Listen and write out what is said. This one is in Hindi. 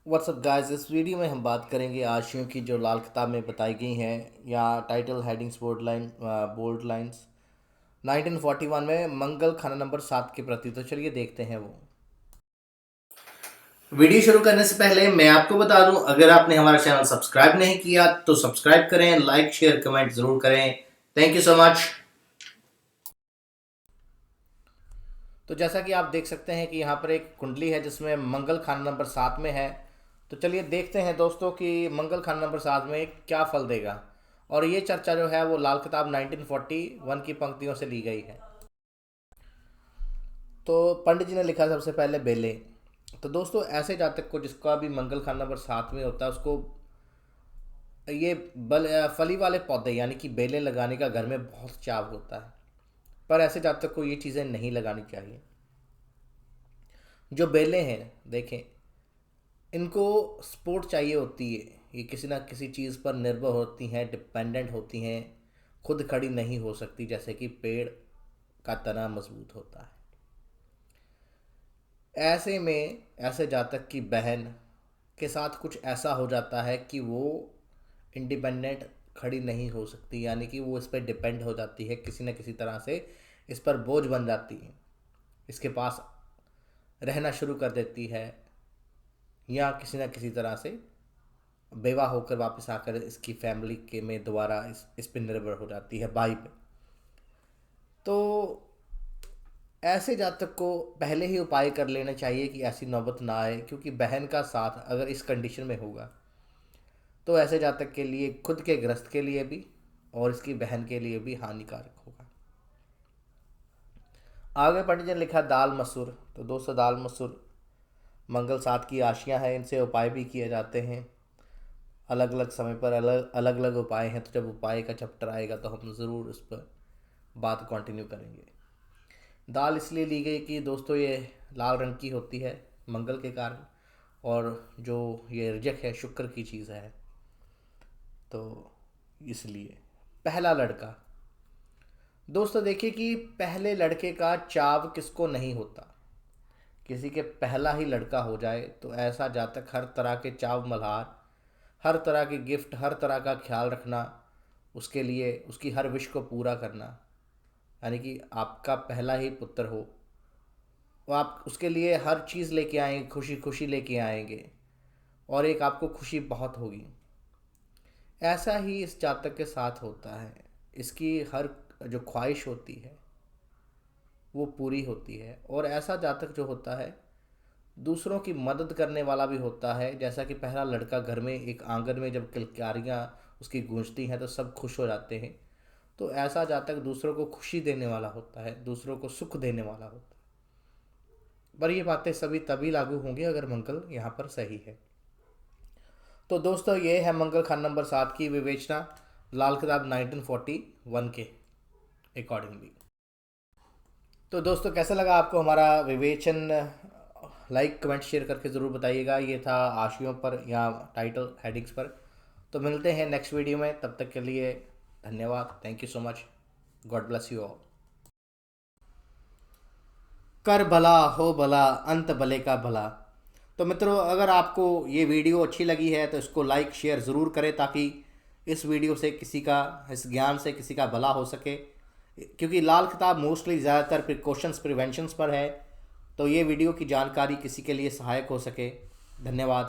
व्हाट्सअप गाइस, इस वीडियो में हम बात करेंगे आशियों की जो लाल किताब में बताई गई हैं या टाइटल हेडिंग्स बोल्ड लाइंस 1941 में मंगल खाना नंबर 7 के प्रति। तो चलिए देखते हैं वो वीडियो। शुरू करने से पहले मैं आपको बता दूं, अगर आपने हमारा चैनल सब्सक्राइब नहीं किया तो सब्सक्राइब करें, लाइक शेयर कमेंट जरूर करें। Thank you so much. तो जैसा कि आप देख सकते हैं कि यहाँ पर एक कुंडली है जिसमें मंगल खाना नंबर 7 में है। तो चलिए देखते हैं दोस्तों कि मंगल खाना नंबर 7 में क्या फल देगा। और ये चर्चा जो है वो लाल किताब 1941 की पंक्तियों से ली गई है। तो पंडित जी ने लिखा सबसे पहले बेले। तो दोस्तों ऐसे जातक को जिसका भी मंगल खाना नंबर 7 में होता है उसको ये फली वाले पौधे यानी कि बेलें लगाने का घर में बहुत चाव होता है। पर ऐसे जातक को ये चीज़ें नहीं लगानी चाहिए। जो बेलें हैं देखें, इनको सपोर्ट चाहिए होती है। ये किसी ना किसी चीज़ पर निर्भर होती हैं, डिपेंडेंट होती हैं, खुद खड़ी नहीं हो सकती, जैसे कि पेड़ का तना मजबूत होता है। ऐसे में ऐसे जातक की बहन के साथ कुछ ऐसा हो जाता है कि वो इंडिपेंडेंट खड़ी नहीं हो सकती, यानी कि वो इस पर डिपेंड हो जाती है, किसी न किसी तरह से इस पर बोझ बन जाती है, इसके पास रहना शुरू कर देती है, या किसी न किसी तरह से बेवा होकर वापस आकर इसकी फैमिली के में दोबारा इस पे निर्भर हो जाती है, भाई पे। तो ऐसे जातक को पहले ही उपाय कर लेना चाहिए कि ऐसी नौबत ना आए, क्योंकि बहन का साथ अगर इस कंडीशन में होगा तो ऐसे जातक के लिए, खुद के ग्रस्त के लिए भी और इसकी बहन के लिए भी हानिकारक होगा। आगे पंडित जी ने लिखा दाल मसूर। तो दोस्तों दाल मसूर मंगल साथ की आशियाँ हैं, इनसे उपाय भी किए जाते हैं। अलग अलग समय पर अलग अलग अलग उपाय हैं, तो जब उपाय का चैप्टर आएगा तो हम ज़रूर उस पर बात कंटिन्यू करेंगे। दाल इसलिए ली गई कि दोस्तों ये लाल रंग की होती है मंगल के कारण, और जो ये रजक है शुक्र की चीज़ है, तो इसलिए। पहला लड़का। दोस्तों देखिए कि पहले लड़के का चाव किसको नहीं होता। किसी के पहला ही लड़का हो जाए तो ऐसा जातक हर तरह के चाव मल्हार, हर तरह के गिफ्ट, हर तरह का ख्याल रखना, उसके लिए उसकी हर विश को पूरा करना, यानी कि आपका पहला ही पुत्र हो तो आप उसके लिए हर चीज़ लेके आएंगे, खुशी खुशी लेके आएंगे, और एक आपको खुशी बहुत होगी। ऐसा ही इस जातक के साथ होता है। इसकी हर जो ख्वाहिश होती है वो पूरी होती है। और ऐसा जातक जो होता है दूसरों की मदद करने वाला भी होता है। जैसा कि पहला लड़का घर में एक आंगन में जब किलकारियाँ उसकी गूंजती हैं तो सब खुश हो जाते हैं। तो ऐसा जातक दूसरों को खुशी देने वाला होता है, दूसरों को सुख देने वाला होता है। पर ये बातें सभी तभी लागू होंगी अगर मंगल यहाँ पर सही है। तो दोस्तों ये है मंगल खान नंबर 7 की विवेचना लाल किताब 1941 के अकॉर्डिंगली। तो दोस्तों कैसा लगा आपको हमारा विवेचन? लाइक कमेंट शेयर करके ज़रूर बताइएगा। ये था आशियों पर या टाइटल हेडिंग्स पर। तो मिलते हैं नेक्स्ट वीडियो में, तब तक के लिए धन्यवाद। Thank you so much. God bless you all. कर भला हो भला, अंत भले का भला। तो मित्रों अगर आपको ये वीडियो अच्छी लगी है तो इसको लाइक शेयर ज़रूर करें, ताकि इस वीडियो से किसी का, इस ज्ञान से किसी का भला हो सके। क्योंकि लाल किताब मोस्टली ज़्यादातर प्रिकॉशंस प्रिवेंशंस पर है, तो ये वीडियो की जानकारी किसी के लिए सहायक हो सके। धन्यवाद।